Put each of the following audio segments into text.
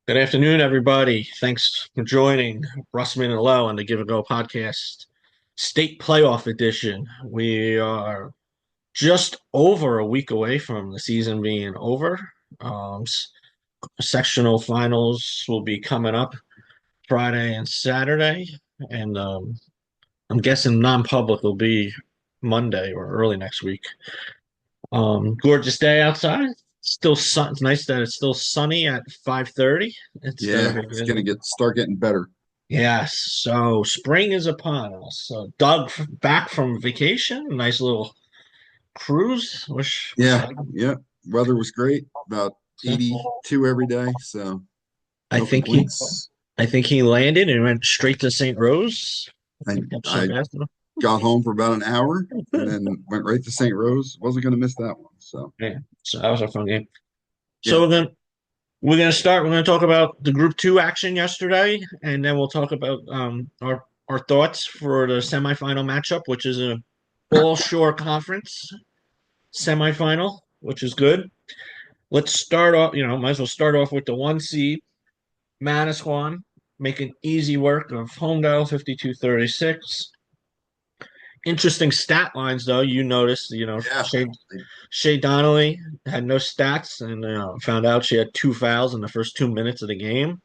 Good afternoon, everybody. Thanks for joining Brustman and Lowe on the Give and Go podcast state playoff edition. We are just over a week away from the season being over. Sectional finals will be coming up Friday and Saturday, and I'm guessing non-public will be Monday or early next week. Gorgeous day outside. Still sun. It's nice that it's still sunny at 5:30 instead Yeah, of it's gonna start getting better. Yes, so spring is upon us. So Doug back from vacation, nice little cruise. Wish Yeah, yeah. Weather was great, about 82 every day, so I no think he complaints. I think he landed and went straight to St. Rose. I Kept so I fast. got home for about an hour and then went right to St. Rose. Wasn't gonna miss that one. So Yeah, so that was a fun game. yeah. So we're gonna start. We're gonna talk about the Group Two action yesterday, and then we'll talk about our thoughts for the semifinal matchup, which is a all shore conference semifinal, which is good. Let's start off. Might as well start off with the one seed, Manasquan, making easy work of Homedale 52-36. Interesting stat lines, though. You noticed, Yeah. Shay Donnelly had no stats and found out she had two fouls in the first 2 minutes of the game.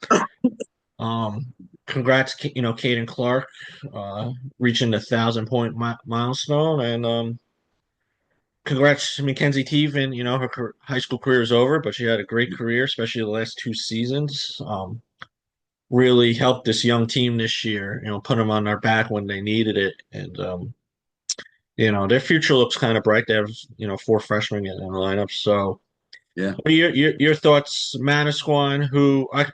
Um, congrats, Caden Clark reaching the 1,000 point milestone. And congrats to Mackenzie Teven. Her high school career is over, but she had a great career, especially the last two seasons. Really helped this young team this year, put them on their back when they needed it. And, their future looks kind of bright. They have, four freshmen in the lineup. So, Yeah. what are your thoughts, Manasquan,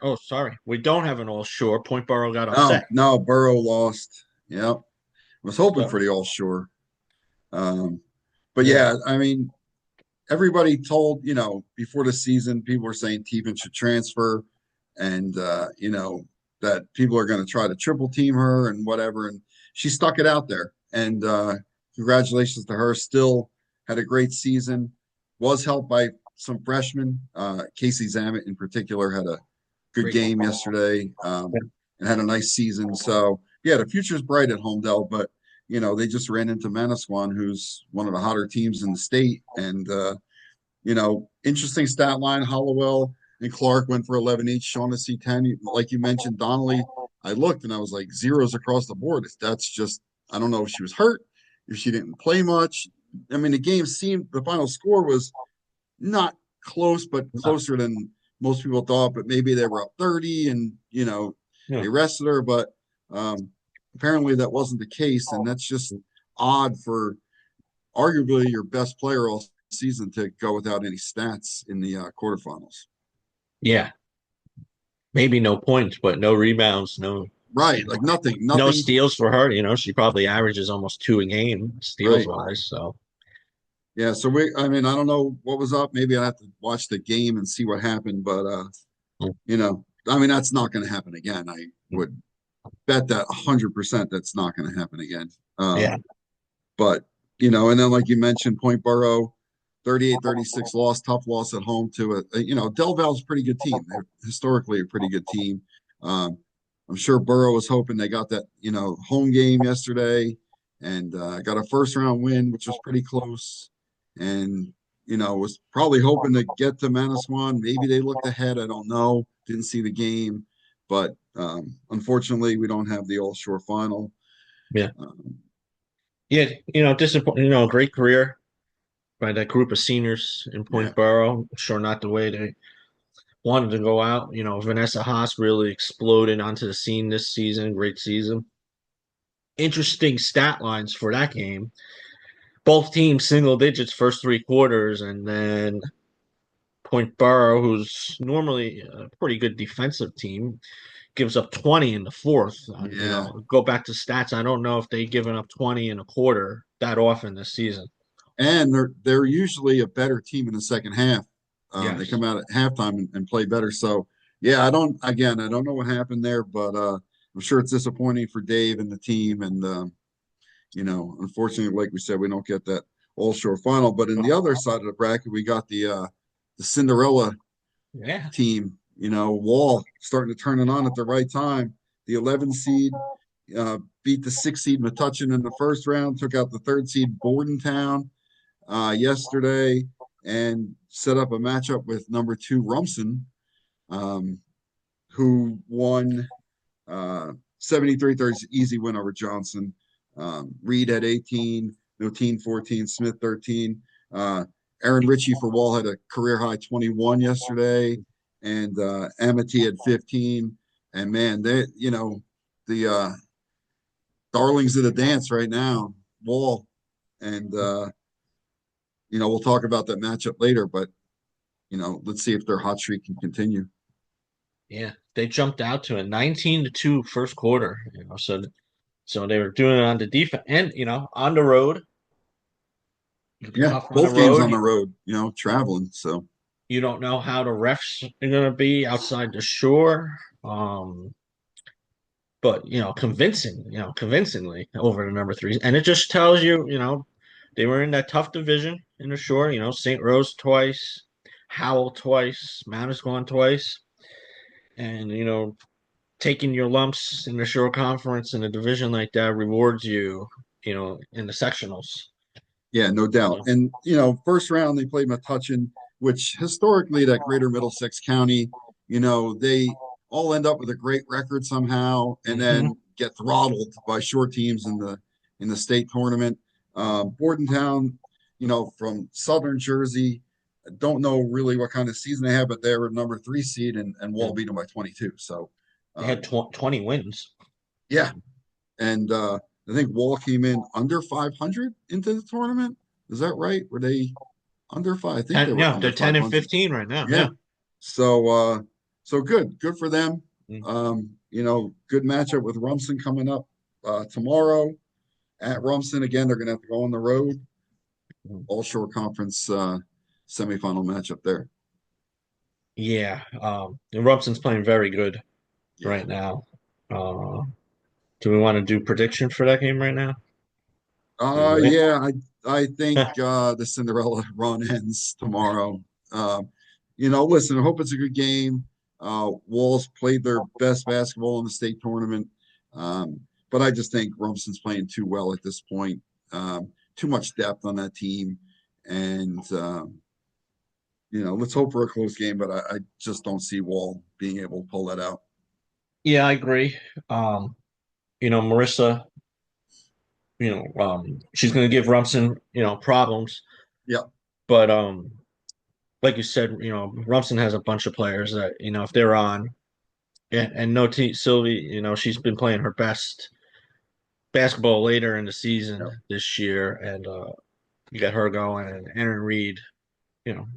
oh, sorry, we don't have an all shore. Point Borough got No, upset. no, Burrow lost. Yeah. Was hoping So, for the all shore. Um, but yeah, yeah, I mean, everybody told, before the season, people were saying Teven should transfer and, that people are going to try to triple team her and whatever. And she stuck it out there. And congratulations to her. Still had a great season. Was helped by some freshmen. Casey Zamet in particular had a good great game game. yesterday, and had a nice season. So yeah, the future's bright at Homedale, but they just ran into Manasquan, who's one of the hotter teams in the state. And interesting stat line. Hollowell and Clark went for 11 each. Shaughnessy 10. Like you mentioned, Donnelly, I looked and I was like zeros across the board. That's just, I don't know if she was hurt, if she didn't play much. I mean, the final score was not close, but No, closer than most people thought. But maybe they were up 30 and, yeah, they rested her. But apparently that wasn't the case. And that's just odd for arguably your best player all season to go without any stats in the quarterfinals. yeah, maybe no points, but no rebounds, no, Right, like nothing, no nothing. steals for her. She probably averages almost two a game steals Right, wise. So, yeah. So I mean, I don't know what was up. Maybe I have to watch the game and see what happened. But I mean, that's not going to happen again. I would bet that 100% that's not going to happen again. yeah, But and then like you mentioned, Point Borough, 38-36 loss, tough loss at home to Del Val's a pretty good team. They're historically a pretty good team. Um, I'm sure Borough was hoping they got that home game yesterday and got a first round win, which was pretty close. And was probably hoping to get to Manasquan. Maybe they looked ahead. I don't know. Didn't see the game, but unfortunately, we don't have the All Shore final. yeah, Um, yeah. Disappointing. Great career by that group of seniors in yeah, Point Borough. Sure, not the way they wanted to go out. Vanessa Haas really exploded onto the scene this season. Great season. Interesting stat lines for that game. Both teams single digits first three quarters, and then Point Borough, who's normally a pretty good defensive team, gives up 20 in the fourth. yeah. Go back to stats. I don't know if they've given up 20 in a quarter that often this season. And they're usually a better team in the second half. They Yes. come out at halftime and play better. So yeah, I don't know what happened there, but I'm sure it's disappointing for Dave and the team. And unfortunately, like we said, we don't get that all shore final. But in the other side of the bracket, we got the Cinderella Yeah. team. Wall starting to turn it on at the right time. The 11 seed beat the 6 seed Metuchen in the first round, took out the 3rd seed Bordentown yesterday, and set up a matchup with number 2 Rumson, um, who won 73-30, easy win over Johnson. Reed had 18, Noteen 14, Smith 13. Aaron Ritchie for Wall had a career high 21 yesterday, and Amity had 15. And man, the darlings of the dance right now, Wall. And, we'll talk about that matchup later, but, let's see if their hot streak can continue. Yeah, they jumped out to a 19-2 first quarter. So they were doing it on the defense and on the road. It could be Yeah, tough on the both games road. on the road, traveling. So, You don't know how the refs are going to be outside the shore. But convincingly over the number 3, and it just tells you, they were in that tough division in the shore. St. Rose twice, Howell twice, Manasquan twice, and taking your lumps in the shore conference in a division like that rewards you, in the sectionals. yeah, no doubt. So, And, first round they played Metuchen, which historically that greater Middlesex County, they all end up with a great record somehow and mhm. then get throttled by short teams in the state tournament. Bordentown, from Southern Jersey, don't know really what kind of season they have, but they were number 3 seed and Yeah. Wall beat them by 22. So They had 20 wins. yeah, and I think Wall came in under 500 into the tournament. Is that right? Were they under five? I think they 10, were yeah, under they're 10 and 500. 15 right now. Yeah. Yeah. So good for them. Mm. Good matchup with Rumson coming up tomorrow at Rumson again. They're gonna have to go on the road. All Shore Conference semifinal matchup there. Yeah. And Robson's playing very good Yeah. right now. Do we want to do prediction for that game right now? Yeah, I think the Cinderella run ends tomorrow. Listen, I hope it's a good game. Walls played their best basketball in the state tournament, but I just think Rumson's playing too well at this point. Too much depth on that team, and let's hope for a close game. But I just don't see Wall being able to pull that out. Yeah, I agree. Marissa, she's going to give Rumson, problems. Yeah, But like you said, Rumson has a bunch of players that, if they're on, and no T Sylvie, she's been playing her best basketball later in the season yeah, this year, and you got her going, and Aaron Reed, you know,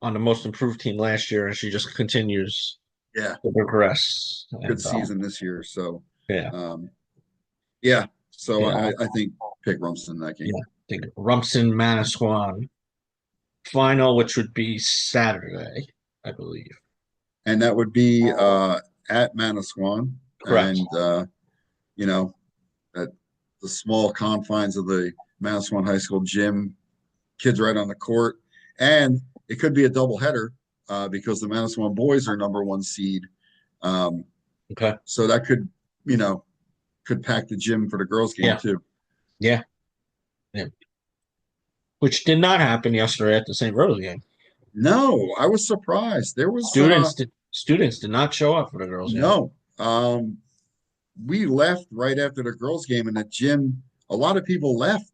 on the most improved team last year, and she just continues yeah. to progress. Good And season this year. So, yeah, um, yeah. So yeah, I think pick Rumson in that game. yeah. I think Rumson Manasquan final, which would be Saturday, I believe. And that would be at Manasquan, Correct. and you know, at the small confines of the Manasquan High School gym, kids right on the court, and it could be a doubleheader because the Manasquan boys are number 1 seed, um, Okay. so that could pack the gym for the girls game Yeah. too. Yeah. Yeah. Which did not happen yesterday at the St. Rose game. No, I was surprised. There was Students did not show up for the girls game. no. We left right after the girls game in the gym. A lot of people left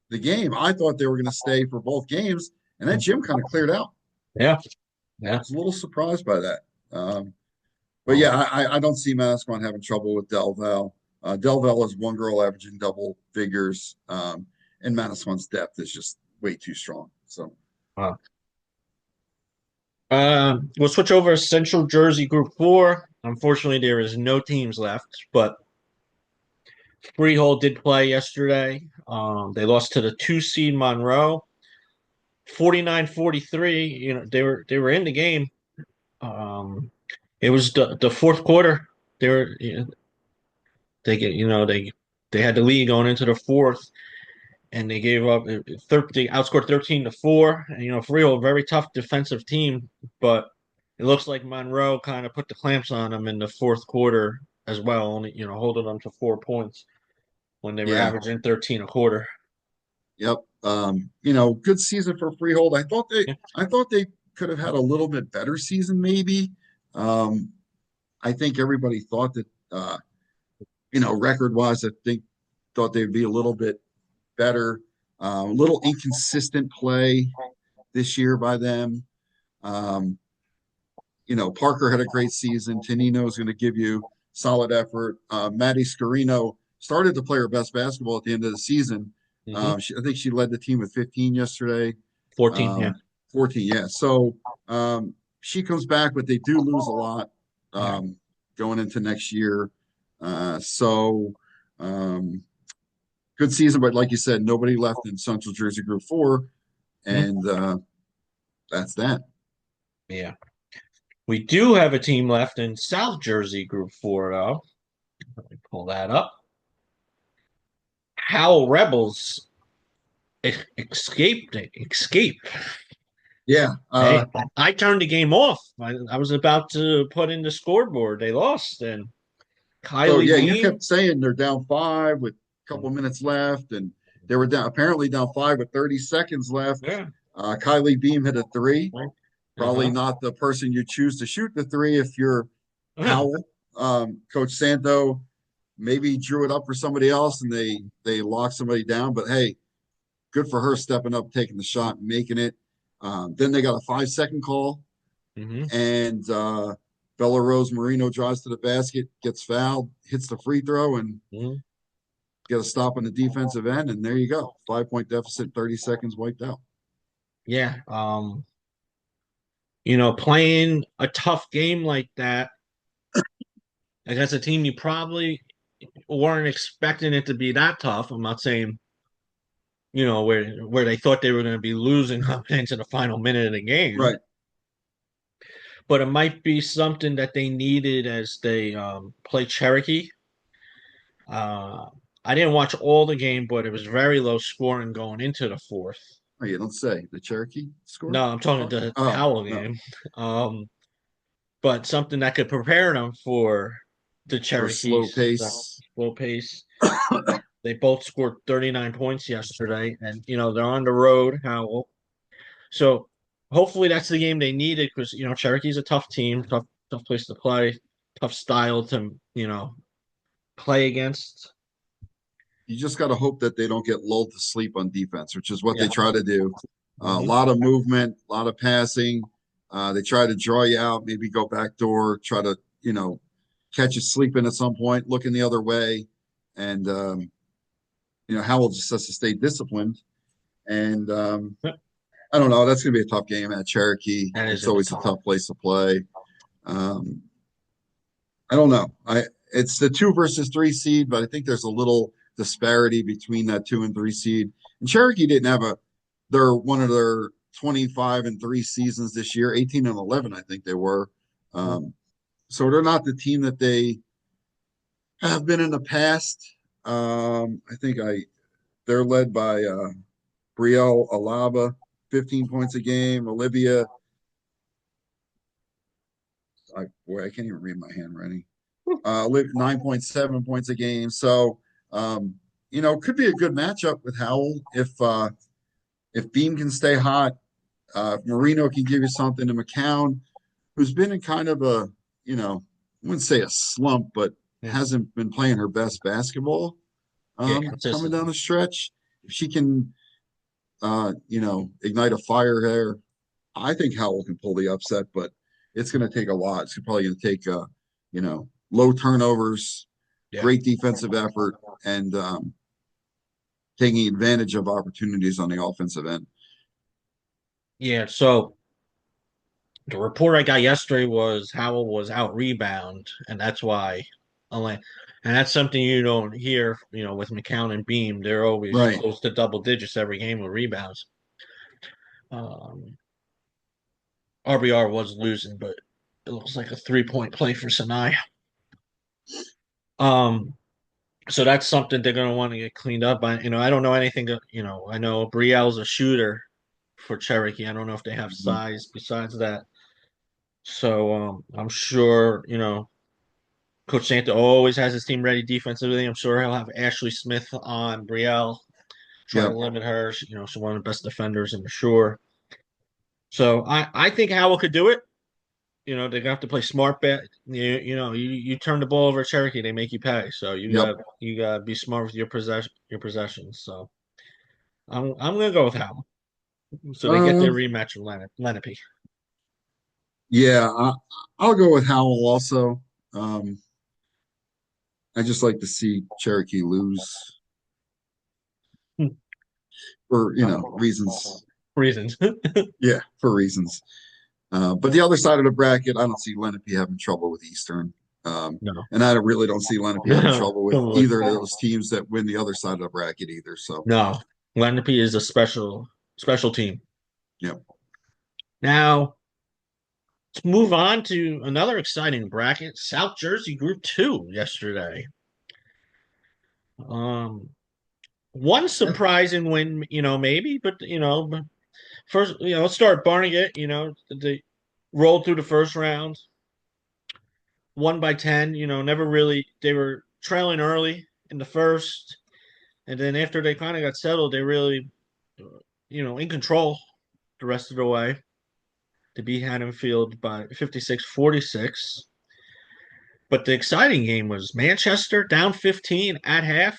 the game. I thought they were going to stay for both games, and that gym kind of cleared out. Yeah. I Yeah. was a little surprised by that. But Um, yeah, I don't see Manasquan having trouble with Delval. Delval is one girl averaging double figures, and Manasquan's depth is just way too strong. So uh, we'll switch over to Central Jersey Group 4. Unfortunately, there is no teams left, but Freehold did play yesterday. They lost to the 2 seed Monroe, 49-43. They were in the game. It was the fourth quarter. They were they get they had the lead going into the fourth, and they gave up 13. They outscored 13-4. And Freehold, very tough defensive team, but it looks like Monroe kind of put the clamps on them in the fourth quarter as well, only holding them to 4 points when they were Yeah. averaging 13 a quarter. Yep. Good season for Freehold. Yeah. I thought they could have had a little bit better season, maybe. Um, I think everybody thought that, record wise, I think thought they'd be a little bit better. A little inconsistent play this year by them. Um, Parker had a great season. Tanino is going to give you solid effort. Maddie Scarino started to play her best basketball at the end of the season. Hmm. I think she led the team with 15 yesterday. 14, yeah. Um, 14, yeah. So she comes back, but they do lose a lot Yeah. going into next year. So um, good season, but like you said, nobody left in Central Jersey Group 4, Mhm. and that's that. Yeah. We do have a team left in South Jersey Group 4, though. Let me pull that up. Howell Rebels escape. Yeah. Hey, I turned the game off. I was about to put in the scoreboard. They lost, and So Kylie yeah, you Beam. kept saying they're down five with a couple of minutes left, and they were down apparently down five with 30 seconds left. Yeah. Kylie Beam hit a three. Probably Uh-huh. not the person you choose to shoot the three if you're Uh-huh. Howell. Coach Santo maybe drew it up for somebody else and they locked somebody down. But hey, good for her stepping up, taking the shot, and making it. Then they got a 5 second call, Hmm. and Bella Rose Marino drives to the basket, gets fouled, hits the free throw, and Hmm. get a stop on the defensive end. And there you go, 5 point deficit, 30 seconds wiped out. Yeah. Playing a tough game like that against a team you probably weren't expecting it to be that tough. I'm not saying, where they thought they were going to be losing up into the final minute of the game, Right. but it might be something that they needed as they play Cherokee. Uh, I didn't watch all the game, but it was very low scoring going into the fourth. Oh, you don't say. The Cherokee score? No, I'm talking the Oh, Howell no. game. But something that could prepare them for the For a slow Cherokees pace. slow pace. They both scored 39 points yesterday, and they're on the road, Howell. So hopefully that's the game they needed because Cherokee's a tough team, tough place to play, tough style to play against. You just got to hope that they don't get lulled to sleep on defense, which is what Yeah. they try to do. A Hmm. lot of movement, a lot of passing. They try to draw you out, maybe go back door, try to, catch you sleeping at some point, looking the other way. And, Howell just has to stay disciplined. And I don't know. That's going to be a tough game at Cherokee. That is It's gonna be always a tough. tough place to play. Um, I don't know. It's the 2 versus 3 seed, but I think there's a little disparity between that 2 and 3 seed. And Cherokee didn't have they're one of their 25-3 seasons this year, 18-11, I think they were. Um, so they're not the team that they have been in the past. I think they're led by Brielle Alaba, 15 points a game. Olivia, I can't even read my handwriting. 9.7 points a game. So, could be a good matchup with Howell if Beam can stay hot. If Marino can give you something to McCown, who's been in kind of I wouldn't say a slump, but Yeah. hasn't been playing her best basketball Yeah, coming down consistently. the stretch. If she can, ignite a fire there, I think Howell can pull the upset, but it's going to take a lot. It's probably going to take, low turnovers, Yeah. great defensive effort, and taking advantage of opportunities on the offensive end. Yeah. So the report I got yesterday was Howell was out rebound, and that's why. Only, and that's something you don't hear, with McCown and Beam. They're always Right. close to double digits every game with rebounds. Um, RBR was losing, but it looks like a 3-point play for Sinai. Um, so that's something they're going to want to get cleaned up. I don't know anything. I know Brielle's a shooter for Cherokee. I don't know if they have Mhm. size besides that. So I'm sure, Coach Santa always has his team ready defensively. I'm sure he'll have Ashley Smith on Brielle, try to Yep. limit her. She's one of the best defenders in the shore. So I think Howell could do it. They have to play smart bet. You turn the ball over at Cherokee, they make you pay. So Yep. you got to be smart with your possessions. So I'm gonna go with Howell. So they get Uh, their rematch with Lenape. yeah, I'll go with Howell also. Um, I just like to see Cherokee lose for, reasons. Reasons. Yeah, for reasons. But the other side of the bracket, I don't see Lenape having trouble with Eastern. No. And I really don't see Lenape having trouble with either of those teams that win the other side of the bracket either. So, No. Lenape is a special team. yeah. Now, let's move on to another exciting bracket. South Jersey Group 2 yesterday. Um, one surprising win, maybe, but first, let's start Barnegat, they rolled through the first round, won by 10, never really they were trailing early in the first, and then after they kind of got settled, they really in control the rest of the way to beat Haddonfield by 56-46. But the exciting game was Manchester down 15 at half,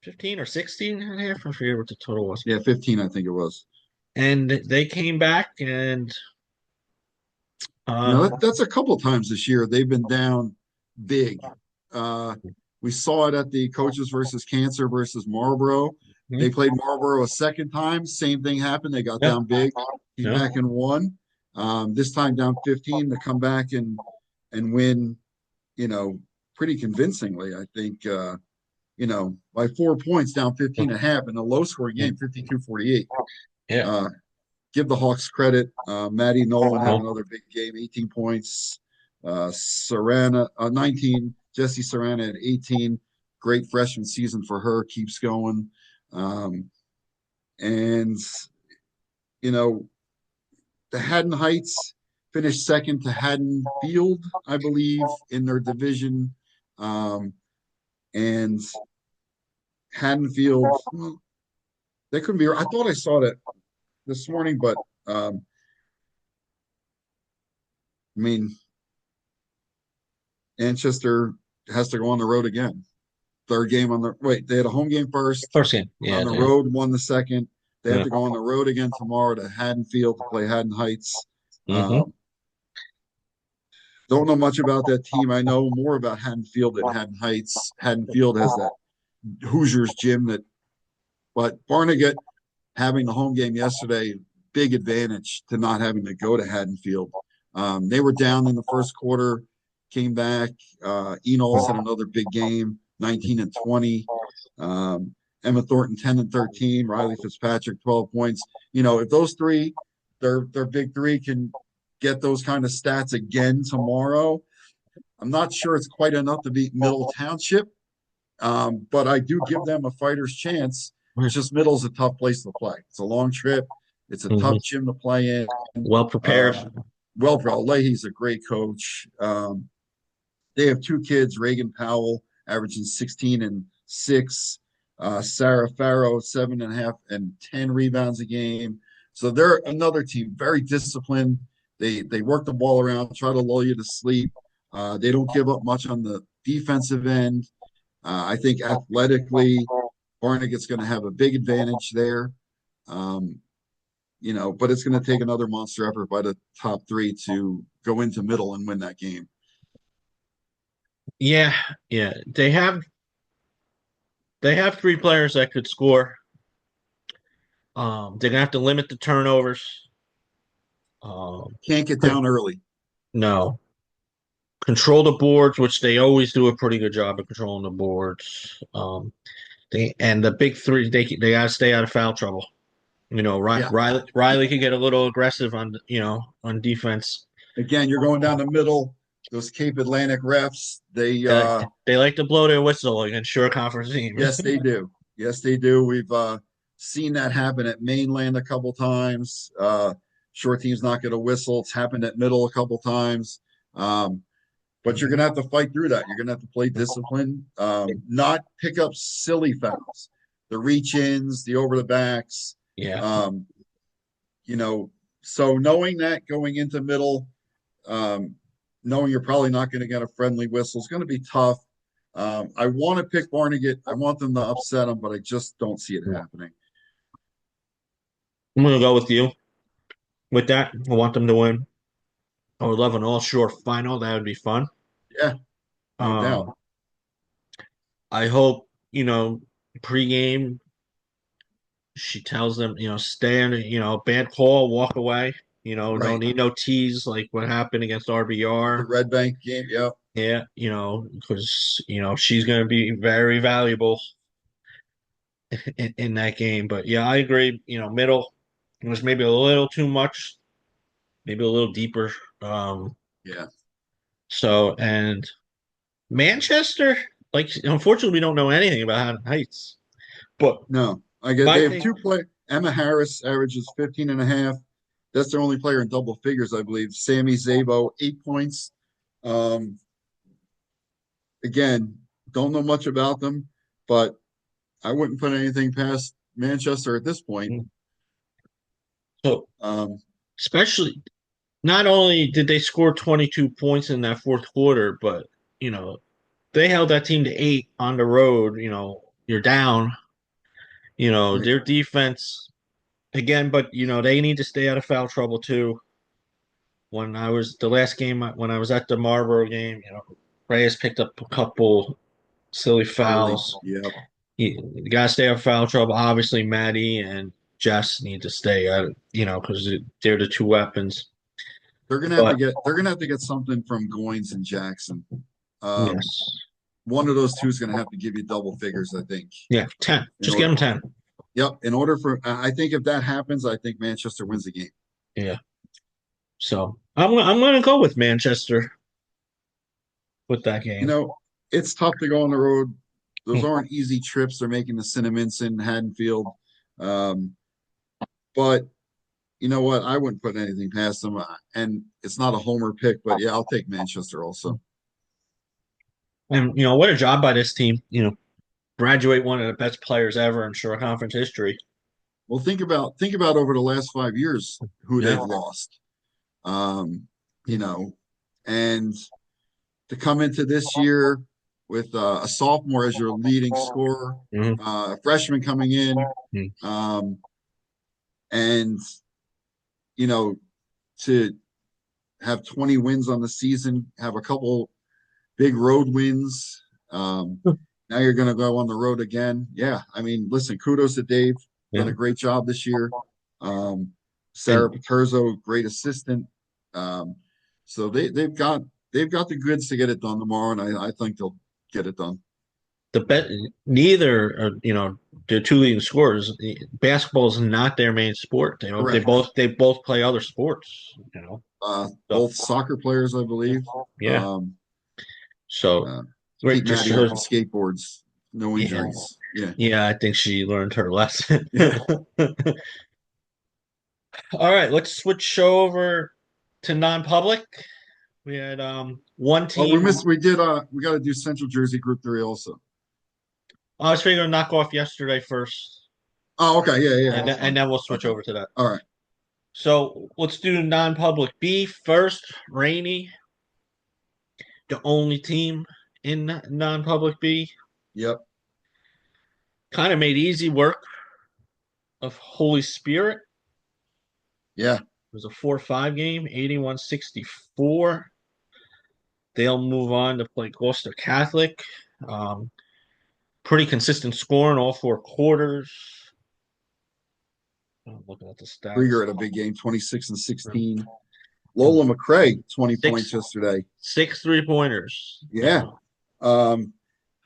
15 or 16 at half. I forget what the total was. Yeah, 15, I think it was. And they came back and uh That's a couple times this year. They've been down big. Uh, we saw it at the Coaches versus Cancer versus Marlboro. They mhm. played Marlboro a second time. Same thing happened. They got Yeah, down big, came yeah, back and won. This time down 15 to come back and win, you know, pretty convincingly. I think, by 4 points down 15 and a half in a low scoring game, 52-48. yeah. Uh, give the Hawks credit. Maddie Nolan had another big game, 18 points. Sarana, 19. Jesse Sarana at 18. Great freshman season for her. Keeps going. Um, and, you know, the Haddon Heights finished second to Haddon Field, I believe, in their division. And Haddonfield, well, they couldn't be. I thought I saw that this morning, but I mean, Manchester has to go on the road again. Third game on the wait, they had a home game first, First game. Yeah, on the yeah. road, won the second. They have Yeah. to go on the road again tomorrow to Haddonfield to play Haddon Heights. Mm-hmm. Um, don't know much about that team. I know more about Haddonfield than Haddon Heights. Haddonfield has that Hoosiers gym but Barnegat having the home game yesterday, big advantage to not having to go to Haddonfield. They were down in the first quarter, came back. Enols had another big game, 19 and 20. Emma Thornton, 10 and 13. Riley Fitzpatrick, 12 points. If those three, their big three, can get those kind of stats again tomorrow, I'm not sure it's quite enough to beat Middle Township, but I do give them a fighter's chance. It's just Middle's a tough place to play. It's a long trip. It's a Mm-hmm. tough gym to play in. Well prepared. Leahy's a great coach. They have two kids, Reagan Powell, averaging 16 and 6. Sarah Farrow, 7.5 and 10 rebounds a game. So they're another team, very disciplined. They work the ball around, try to lull you to sleep. They don't give up much on the defensive end. I think athletically, Barnegat's going to have a big advantage there. Um, but it's going to take another monster effort by the top three to go into Middle and win that game. Yeah, yeah. They have three players that could score. They're gonna have to limit the turnovers. Can't get Con- down early. no. Control the boards, which they always do a pretty good job of controlling the boards. And the big three, they gotta stay out of foul trouble. Yeah. Riley could get a little aggressive on defense. Again, you're going down the middle. Those Cape Atlantic refs, They like to blow their whistle against shore conference teams. yes, they do. Yes, they do. We've seen that happen at Mainland a couple times. Short team's not going to whistle. It's happened at middle a couple times. But you're going to have to fight through that. You're going to have to play discipline, not pick up silly fouls, the reach ins, the over the backs. Yeah. Um, you know, so knowing that going into middle, knowing you're probably not going to get a friendly whistle is going to be tough. I want to pick Barnegat. I want them to upset them, but I just don't see it happening. I'm gonna go with you with that. I want them to win. I would love an all-shore final. That would be fun. Yeah, no Um, doubt. I hope, pregame she tells them, stay in, bad call, walk away. No Right. need no tease like what happened against The RBR. Red Bank game. Yep. Yeah, because she's going to be very valuable in that game. But yeah, I agree. Middle was maybe a little too much, maybe a little deeper. Um, Yeah. and Manchester, like, unfortunately, we don't know anything about Haddon Heights. But No, I get my they have thing, two play. Emma Harris averages 15 and a half. That's their only player in double figures, I believe. Sammy Zabo, 8 points. Um, again, don't know much about them, but I wouldn't put anything past Manchester at this point. so Um, especially not only did they score 22 points in that fourth quarter, but you know they held that team to 8 on the road. You're down. right. Their defense again, but they need to stay out of foul trouble too. When I was the last game when I was at the Marlboro game, Reyes picked up a couple silly Early. fouls. Yep. You gotta stay out of foul trouble. Obviously, Maddie and Jess need to stay out, because they're the two weapons. But They're gonna have to get something from Goins and Jackson. Um, yes, one of those two is gonna have to give you double figures, I think. yeah, 10. In Just give order, them 10. yep. In order for, I think if that happens, I think Manchester wins the game. Yeah. So I'm gonna go with Manchester with that You game. know, it's tough to go on the road. Those Hmm. aren't easy trips. They're making the Cinnaminson, Haddonfield. Um, but you know what? I wouldn't put anything past them. And it's not a homer pick, but yeah, I'll take Manchester also. And what a job by this team. Graduate one of the best players ever in short conference history. Well, think about over the last 5 years who they've Yeah. lost. Um, you know, and to come into this year with a sophomore as your leading scorer, Hmm. a freshman coming in, um, and you know, to have 20 wins on the season, have a couple big road wins. Now you're going to go on the road again. Yeah, I mean, listen, kudos to Dave. Done Yeah. a great job this year. Um, Sarah And Paterzo, great assistant. Um, so they've got the goods to get it done tomorrow, and I think they'll get it done. the bet neither the two leading scorers. Basketball is not their main sport. They Correct. both play other sports. So Both soccer players, I believe. yeah. Um, So uh, great, keep just Maddie off shows. the skateboards. No Yeah, injuries. Yeah. yeah. I think she learned her lesson. Yeah. All right, let's switch over to non-public. We had one Well, team. we got to do Central Jersey Group 3 also. I was figuring to knock off yesterday first, Oh, okay. Yeah, yeah, and that's then, and fine. then we'll switch Okay. over to that. All right. So let's do non-public B first. Rainy, the only team in non-public B, Yep. kind of made easy work of Holy Spirit. Yeah. It was a 4-5 game, 81-64. They'll move on to play Gloucester Catholic. Um, Pretty consistent scoring all 4 quarters. I'm looking at the stats. Krieger had a big game, 26 and 16. Lola McCrae, 20 points Six yesterday. six 3-pointers. Yeah. Um,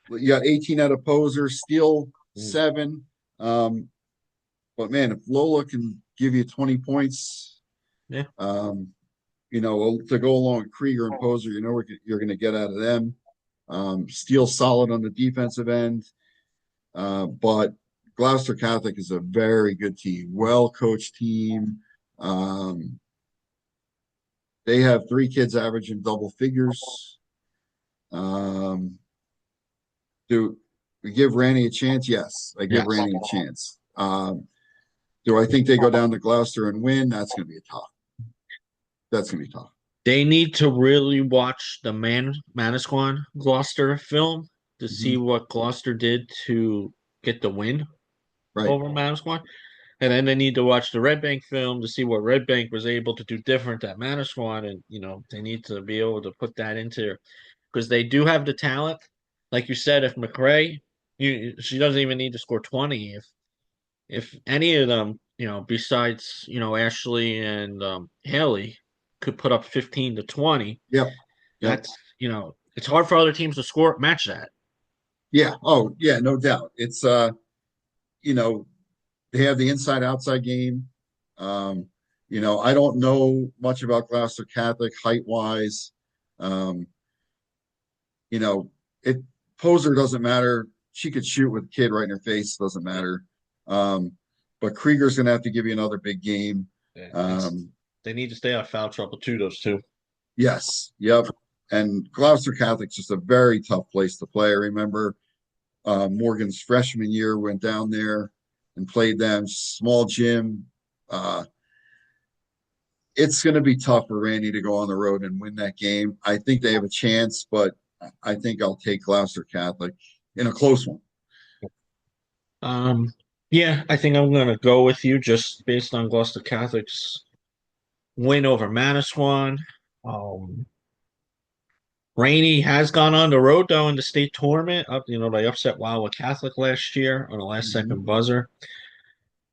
you got 18 out of poser, steal Mm. 7. But man, if Lola can give you 20 points, Yeah. um, to go along with Krieger and Poser, you're going to get out of them. Steele solid on the defensive end. But Gloucester Catholic is a very good team, well coached team. Um, they have three kids averaging double figures. Um, do we give Randy a chance? Yes, I give Yes. Randy a chance. Do I think they go down to Gloucester and win? That's going to be tough. That's going to be tough. They need to really watch the Manasquan Gloucester film to see Mhm. what Gloucester did to get the win Right. over Manasquan. And then they need to watch the Red Bank film to see what Red Bank was able to do different at Manasquan. And, they need to be able to put that into because they do have the talent. Like you said, if McRae, she doesn't even need to score 20. If any of them, besides, Ashley and Haley could put up 15 to 20, Yep. Yep. that's, it's hard for other teams to score match that. Yeah. Oh, yeah, no doubt. It's you know, they have the inside outside game. Um, I don't know much about Gloucester Catholic height wise. Um, you know, it Poser doesn't matter. She could shoot with a kid right in her face, doesn't matter. Um, but Krieger's gonna have to give you another big game. Yeah, Um, they need to stay out of foul trouble too, those two. yes, yep. And Gloucester Catholic's just a very tough place to play. I remember Morgan's freshman year went down there and played them. Small gym. Uh, it's going to be tough for Randy to go on the road and win that game. I think they have a chance, but I think I'll take Gloucester Catholic in a close one. Um, yeah, I think I'm gonna go with you just based on Gloucester Catholic's win over Manasquan. Um, Rainey has gone on the road though in the state tournament. They upset Wildwood Catholic last year on the last Mhm. second buzzer.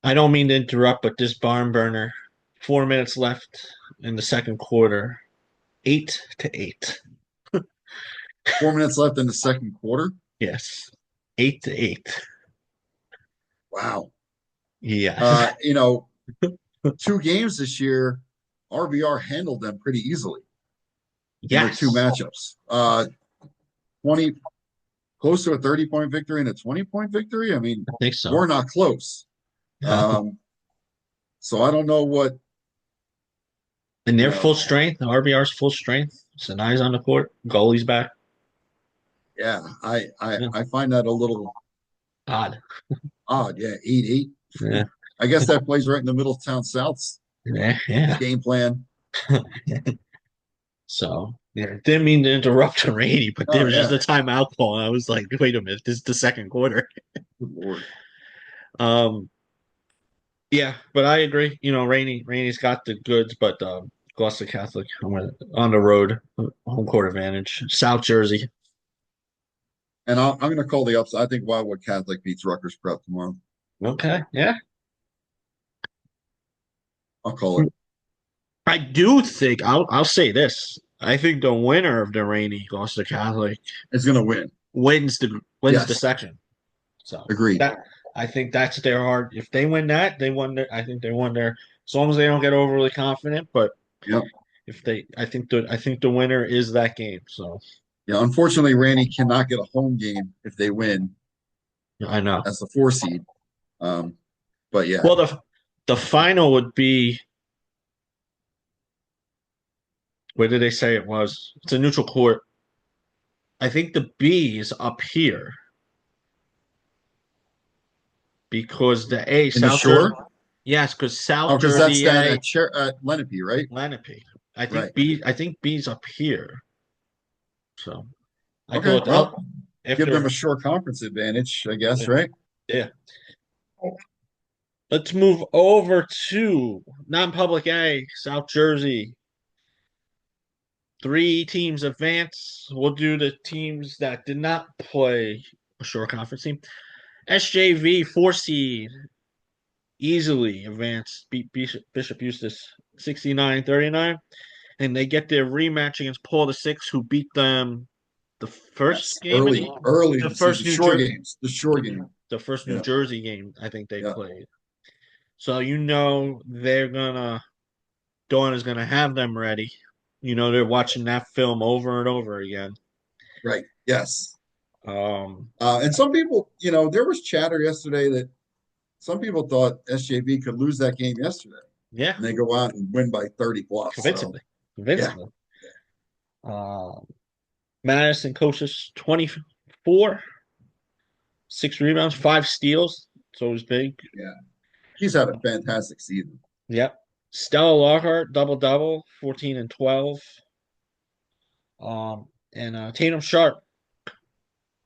I don't mean to interrupt, but this barn burner, 4 minutes left in the second quarter, 8-8. 4 minutes left in the second quarter. Yes, 8-8. Wow. Yes, You know, two games this year, RBR handled them pretty easily in their two yes, matchups. 20, close to a 30-point victory and a 20-point victory. I mean, I think so. we're not close. Yeah. Um, so I don't know what, And you they're know, full strength. RBR's full strength. Sanai's on the court. Goalie's back. yeah, I, I, Yeah. I find that a little Odd. odd. Yeah, 8-8. Yeah. I guess that plays right in the middle of town South's Yeah. Yeah. game plan. So, yeah, didn't mean to interrupt the Rainy, but there Oh, was just yeah. a timeout call. I was like, wait a minute, this is the second quarter. Good Lord. Um, yeah, but I agree. Rainey's got the goods, but Gloucester Catholic on the road, home court advantage. South Jersey. And I'm going to call the upset. I think Wildwood Catholic beats Rutgers Prep tomorrow. Okay, yeah. I'll call it. I do think I'll say this. I think the winner of the Rainy Gloucester Catholic It's going to win. wins the Yes. section. So Agreed. that I think that's their hard. If they win that, they won their. I think they won their. As long as they don't get overly confident, but Yep. if they, I think the winner is that game. So Yeah. Unfortunately, Randy cannot get a home game if they win I know. as the 4 seed. Um, but yeah, Well, the final would be. Where did they say it was? It's a neutral court. I think the B is up here because the A in the South Jersey. shore. Yes, because Oh, South because that's Jersey down A at Lenape, right? Lenape. I Right. think B. I think B's up here. So I Okay. thought Well, give them after a shore conference advantage, I guess, yeah, right? yeah. Let's move over to non-public A, South Jersey. Three teams advance. We'll do the teams that did not play a shore conference team. SJV 4 seed easily advanced, beat Bishop Eustace 69-39, and they get their rematch against Paul the 6th, who beat them the first Yes. game of Early in the the season. first Shore games. The shore game. the first New Yeah. Jersey game I think they Yeah. played. So they're gonna Dawn is gonna have them ready. They're watching that film over and over again. Right. Yes. Um, And some people, there was chatter yesterday that some people thought SJV could lose that game yesterday. Yeah, and they go out and win by 30 plus. So convincingly, yeah, convincingly. Um, Madison coaches 24, 6 rebounds, 5 steals. It's always big. yeah, she's had a fantastic season. Yep. Stella Lockhart, double double, 14 and 12. And Tatum Sharp.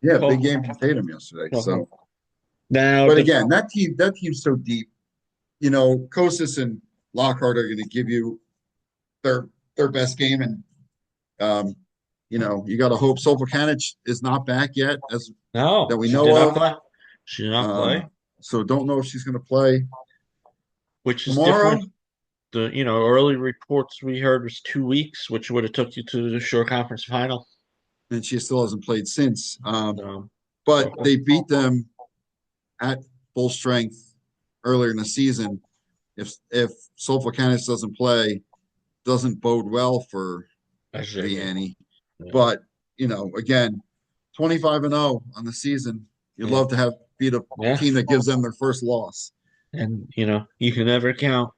Yeah, big Oh, game from Tatum yesterday. So, now but the again, that team's so deep. You know, Kostas and Lockhart are going to give you their their best game, and um, you know, you got to hope Sofokanic is not back yet, as that no, we she did know not of. play. She did not play, So don't know if she's going to play which is tomorrow. different. The early reports we heard was 2 weeks, which would have took you to the short conference final. And she still hasn't played since. But So they beat them at full strength earlier in the season. If Sofokanic doesn't play, doesn't bode well for the SJV. Annie. Yeah. But you know, again, 25-0 on the season. You'd Yeah. love to have beat a Yeah. team that gives them their first loss. And you can never count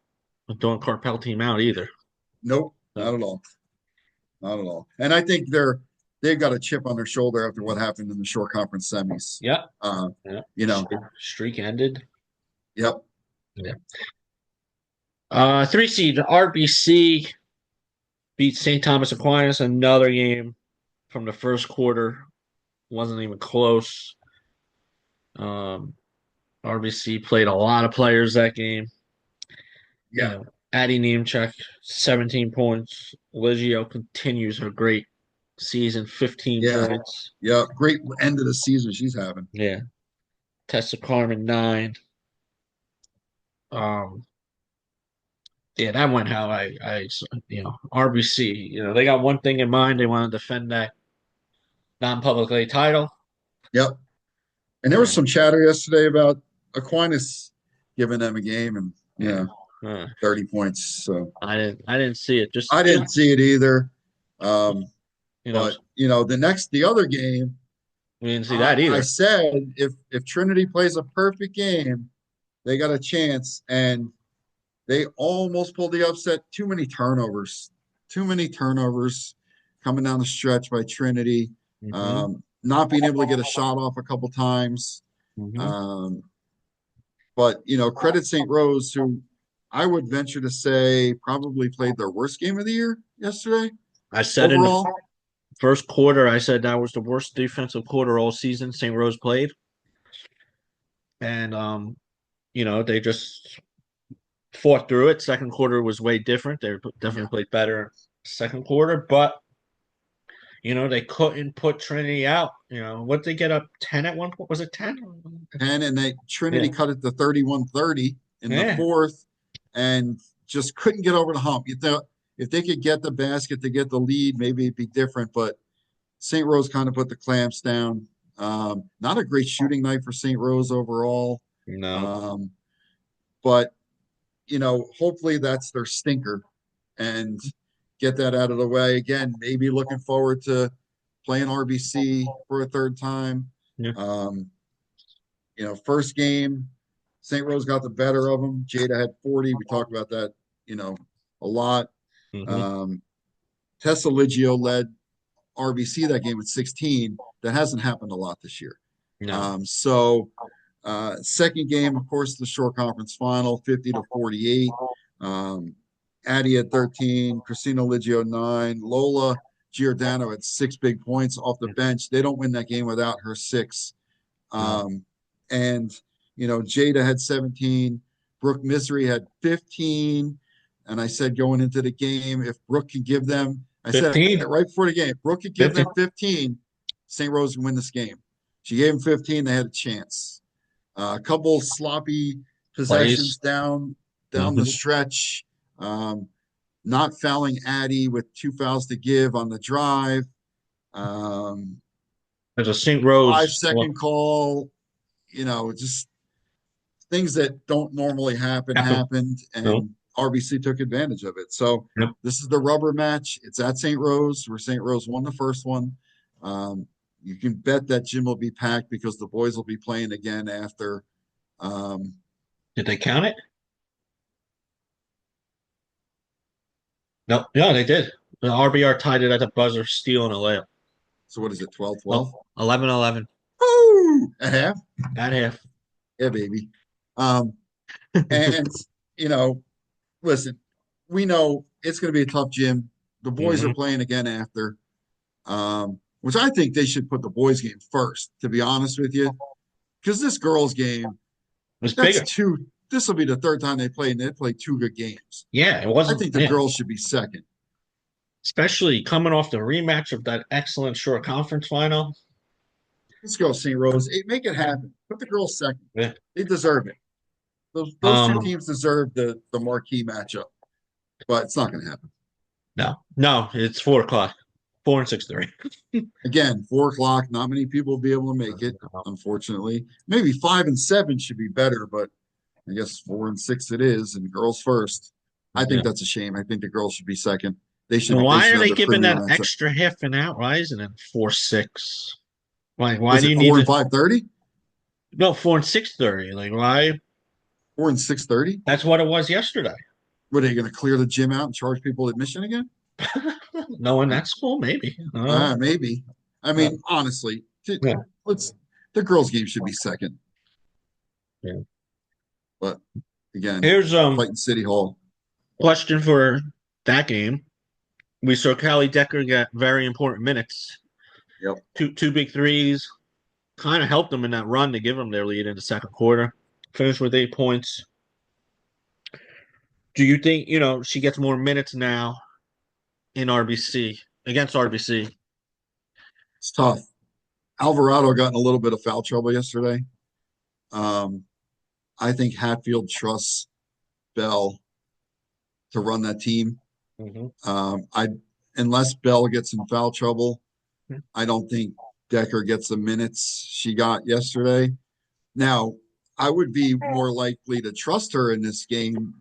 a Dawn Carpel team out either. Nope, not So at all. Not at all. And I think they've got a chip on their shoulder after what happened in the short conference semis. yeah. Uh, Yeah. you know, Streak ended. yep. Yeah. 3 seed RBC beat St. Thomas Aquinas. Another game from the first quarter. Wasn't even close. Um, RBC played a lot of players that game. Yeah. Addie Niemczak, 17 points. Ligio continues her great season, 15 Yeah. points. Yeah. Great end of the season she's having. Yeah. Tessa Carmen, 9. Um, yeah, that went how RBC, they got one thing in mind. They want to defend that non-public A title. Yep. And there was And, some chatter yesterday about Aquinas giving them a game and yeah. yeah, Uh, 30 points. So I didn't see it. I Just, didn't see it either. Um, you know, but you know, the other game, we didn't see that I either. said if Trinity plays a perfect game, they got a chance. And they almost pulled the upset. Too many turnovers. Too many turnovers coming down the stretch by Trinity. Hmm. Not being able to get a shot off a couple times. Hmm. Um, but you know, credit St. Rose, who I would venture to say probably played their worst game of the year yesterday I said in the overall. first quarter, I said that was the worst defensive quarter all season St. Rose played. And they just fought through it. Second quarter was way different. They definitely Yeah. played better second quarter, but they couldn't put Trinity out. What they get up 10 at one point? Was it 10? And they Yeah. Trinity cut it to 31-30 in the Yeah. fourth and just couldn't get over the hump. You thought if they could get the basket to get the lead, maybe it'd be different. But St. Rose kind of put the clamps down. Not a great shooting night for St. Rose overall. No. Um, but you know, hopefully that's their stinker and get that out of the way. Again, maybe looking forward to playing RBC for a third time. Yeah. Um, you know, first game, St. Rose got the better of them. Jada had 40. We talked about that, you know, a lot. Hmm. Um, Tessa Ligio led RBC that game with 16. That hasn't happened a lot this year. No. Second game, of course, the short conference final, 50-48. Addie had 13, Christina Ligio 9, Lola Giordano had 6 big points off the bench. They don't win that game without her 6. No. And you know, Jada had 17, Brooke Misery had 15. And I said going into the game, if Brooke can give them, I said 15. right before the game, Brooke could give 15. them 15, St. Rose can win this game. She gave them 15, they had a chance. A couple sloppy Plays. possessions down the Hmm. stretch. Not fouling Addie with 2 fouls to give on the drive. Um, There's a St. five Rose. second call, you know, just things that don't normally happened, No. and RBC took advantage of it. So Yep. this is the rubber match. It's at St. Rose, where St. Rose won the first one. You can bet that gym will be packed because the boys will be playing again after. Did they count it? No, yeah, they did. The RBR tied it at the buzzer, stealing a layup. So what is it, 12, Well, 12? 11-11 Woo! At half? at half. Yeah, baby. Um, and you know, listen, we know it's going to be a tough gym. The boys are Hmm. playing again after, which I think they should put the boys' game first, to be honest with you, because this girls' game, It's that's bigger. two. This will be the third time they played, and they played two good games. Yeah, it I wasn't. think the Yeah, girls should be second. especially coming off the rematch of that excellent short conference final. Let's go, St. Rose. Hey, make it happen. Put the girls second. Yeah. They deserve it. Those two Um, teams deserve the marquee matchup, but it's not going to happen. no, no, it's 4 o'clock, 4 and 6:30. Again, 4 o'clock. Not many people will be able to make it, unfortunately. Maybe 5 and 7 should be better, but I guess 4 and 6 it is, and girls first. I think Yeah. that's a shame. I think the girls should be second. They And should they why should are have they the giving premier that matchup. extra half an hour? Why isn't it 4-6? Why Is do it you need four and to? 5:30? No, 4 and 6:30. Like why? 4 and 6:30? That's what it was yesterday. What are you going to clear the gym out and charge people admission again? No, in that school, maybe. Maybe. I Uh, mean, honestly, yeah, let's the girls' game should be second. yeah. But again, Here's fighting City Hall. question for that game. We saw Callie Decker get very important minutes. Yep. Two big threes. Kind of helped them in that run to give them their lead in the second quarter. Finished with 8 points. Do you think, she gets more minutes now in RBC against RBC? It's tough. Alvarado got in a little bit of foul trouble yesterday. Um, I think Hatfield trusts Bell to run that team. Hmm. I unless Bell gets in foul trouble, I don't think Decker gets the minutes she got yesterday. Now, I would be more likely to trust her in this game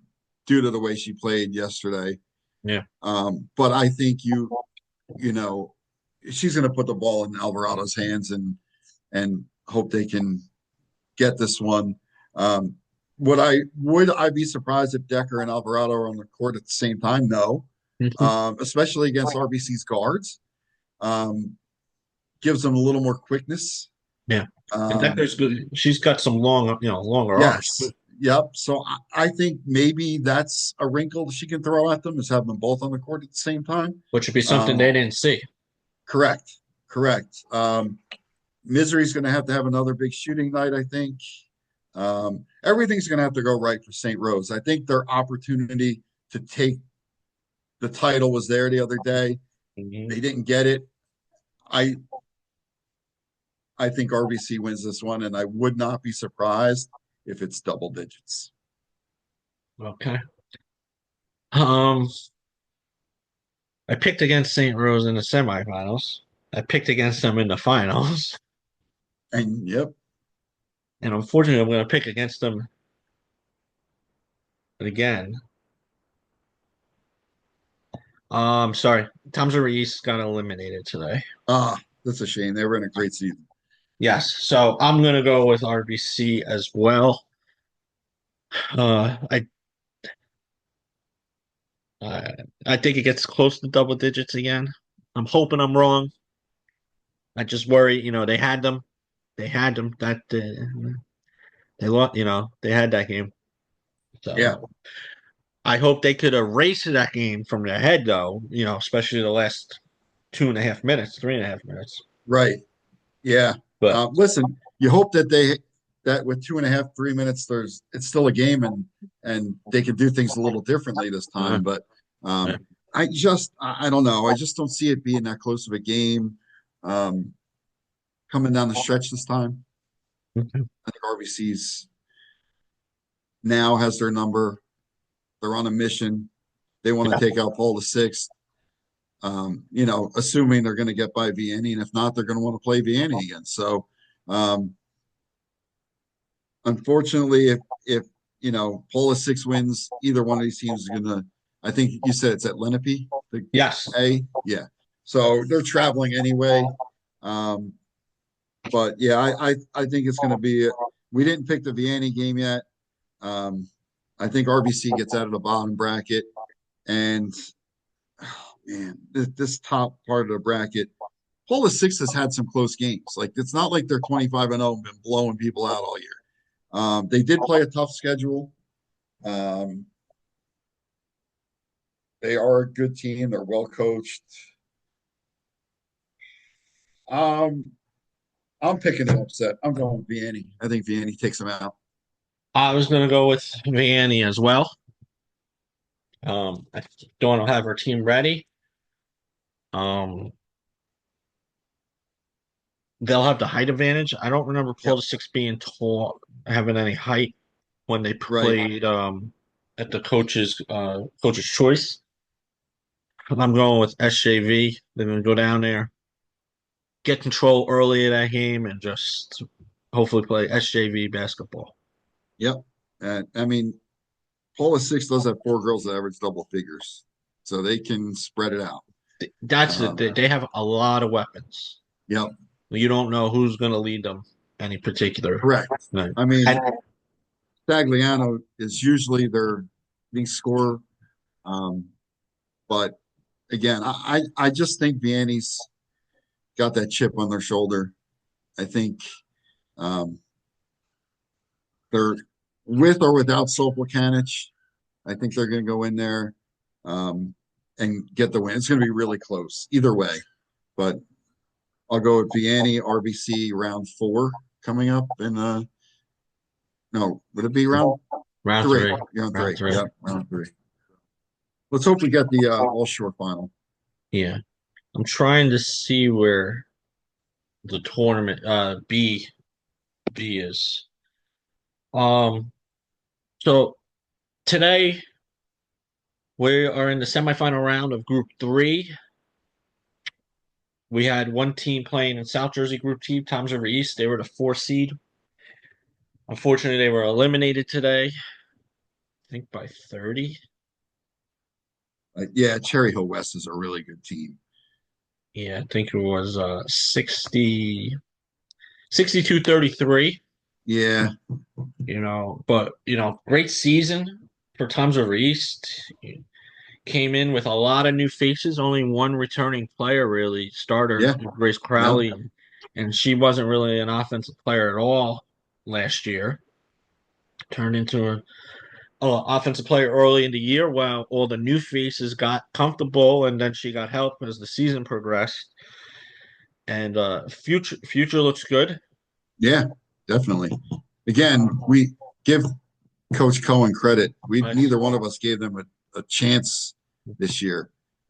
due to the way she played yesterday. Yeah. But I think you know, she's going to put the ball in Alvarado's hands and hope they can get this one. Um, would I be surprised if Decker and Alvarado are on the court at the same time? No, Hmm. especially against RBC's guards. Um, gives them a little more quickness. Yeah. And Um, Decker's good. She's got some longer arms. yes, yep. So I think maybe that's a wrinkle she can throw at them is having them both on the court at the same time. Which would be something Um, they didn't see. correct, correct. Misery's going to have another big shooting night, I think. Everything's going to have to go right for St. Rose. I think their opportunity to take the title was there the other day. Hmm. They didn't get it. I I think RBC wins this one, and I would not be surprised if it's double digits. Okay. Um, I picked against St. Rose in the semifinals. I picked against them in the finals. And yep, And unfortunately, I'm going to pick against them again. Sorry. Tom's Reese got eliminated today. that's a shame. They were in a great season. Yes. So I'm going to go with RBC as well. I uh, I think it gets close to double digits again. I'm hoping I'm wrong. I just worry, they had them. They had them. They lost, they had that game. Yeah, So I hope they could erase that game from their head, though. Especially the last 2.5 minutes, 3.5 minutes. right. Yeah. But Listen, you hope that with 2.5, 3 minutes, it's still a game and they can do things a little differently this uh, time. But uh, I don't know. I just don't see it being that close of a game um, coming down the stretch this time. I think RBC's now has their number. They're on a mission. They want to yeah, take out Paul the Sixth. Assuming they're going to get by Vianney, and if not, they're going to want to play Vianney again. So, um, unfortunately, if Paul the Six wins, either one of these teams is going to. I think you said it's at Lenape, the yes, A, yeah. So they're traveling anyway. Um, but yeah, I think it's going to be. We didn't pick the Vianney game yet. Um, I think RBC gets out of the bottom bracket, and Man, this top part of the bracket, Paula Six has had some close games. Like it's not like they're 25-0 and been blowing people out all year. They did play a tough schedule. Um, they are a good team. They're well coached. Um, I'm picking an upset. I'm going with Vianney. I think Vianney takes them out. I was going to go with Vianney as well. I don't have her team ready. Um, they'll have the height advantage. I don't remember Yep. Paul Six being tall, having any height when they Right. played at the coach's choice. I'm going with SJV. They're going to go down there, get control early of that game, and just hopefully play SJV basketball. Yep. And I mean, Paula Six does have four girls that average double figures, so they can spread it out. That's it. Um, They have a lot of weapons. yep. You don't know who's going to lead them any particular Correct. night. I mean, And Stagliano is usually their leading scorer. Um, but again, I just think Vianney's got that chip on their shoulder. I think um, they're with or without Soplicanic. I think they're going to go in there um, and get the win. It's going to be really close either way. But I'll go with Vianney, RBC round four coming up. And no, would it be round round three? three, Round round three. three. Yep, round three. Let's hope we get the all shore final. Yeah. I'm trying to see where the tournament B is. Um, so today we are in the semifinal round of Group Three. We had one team playing in South Jersey Group Team, Toms River East. They were the four seed. Unfortunately, they were eliminated today. I think by 30. Yeah, Cherry Hill West is a really good team. Yeah, I think it was 62-33. Yeah, But great season for Toms River East. Came in with a lot of new faces. Only one returning player really starter, yeah, Grace yep, Crowley, and she wasn't really an offensive player at all last year. Turned into a offensive player early in the year while all the new faces got comfortable, and then she got help as the season progressed. And future looks good. yeah, definitely. Again, we give Coach Cohen credit. We Right. neither one of us gave them a chance this year.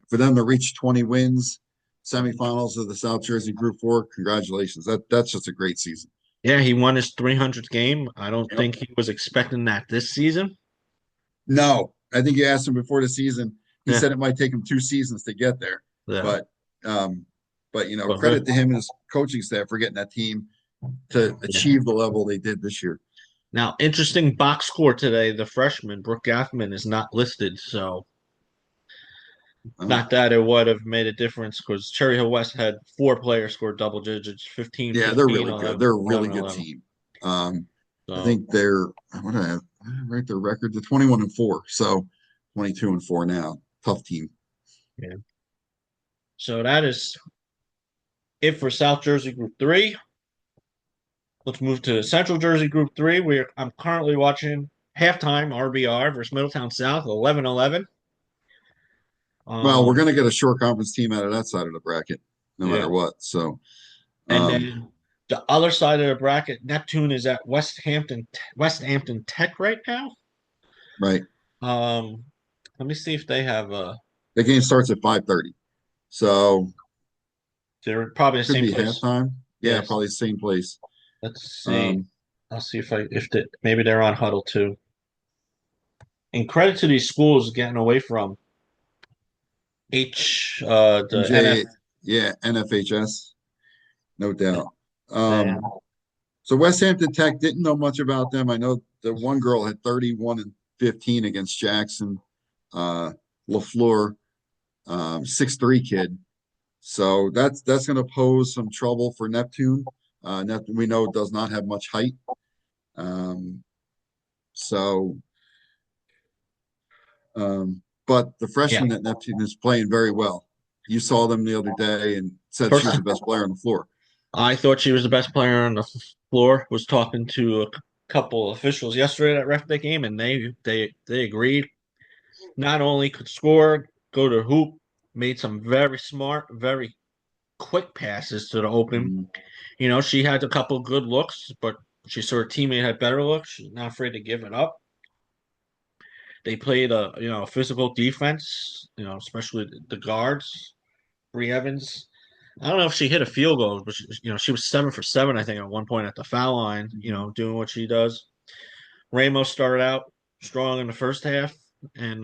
For them to reach 20 wins, semifinals of the South Jersey Group Four, congratulations. That's just a great season. Yeah, he won his 300th game. I don't Yep. think he was expecting that this season. No, I think you asked him before the season. He Yeah, said it might take him 2 seasons to get there, yeah. but um, But credit to him and his coaching staff for getting that team to yeah. achieve the level they did this year. Now, interesting box score today. The freshman, Brooke Gaffman, is not listed. So, Um, not that it would have made a difference because Cherry Hill West had four players score double digits 15, yeah, they're 15, really good. They're 11, a really 11, good 11. team. I So, think they're what do I have? I write their record to 21-4. So 22-4 now. Tough team. yeah. So, that is it for South Jersey Group 3. Let's move to Central Jersey Group 3. I'm currently watching halftime RBR versus Middletown South, 11-11. Well, we're Um, gonna get a short conference team out of that side of the bracket, no yeah. matter what. So And um, then the other side of the bracket, Neptune is at West Hampton Tech right now. right. Um, Let me see if they have The game starts at 5:30. So they're probably the could same be place. halftime. Yeah, Yes. probably the same place. Let's see. Um, I'll see if maybe they're on huddle too. And credit to these schools getting away from the NF. NJ, yeah, NFHS, no doubt. And, So West Hampton Tech didn't know much about them. I know the one girl had 31 and 15 against Jackson, LaFleur, 6'3" kid. So that's going to pose some trouble for Neptune. Neptune we know does not have much height. Um, so but the Yeah. freshman at Neptune is playing very well. You saw them the other day and said she First, was the best player on the floor. I thought she was the best player on the floor. Was talking to a couple officials yesterday that ref that game, and they agreed. Not only could score, go to hoop, made some very smart, very quick passes to the open. Mhm. She had a couple good looks, but she saw her teammate had better looks. She's not afraid to give it up. They played a physical defense, especially the guards, Bree Evans. I don't know if she hit a field goal, but she was 7 for 7, I think, at one point at the foul line, doing what she does. Ramos started out strong in the first half, and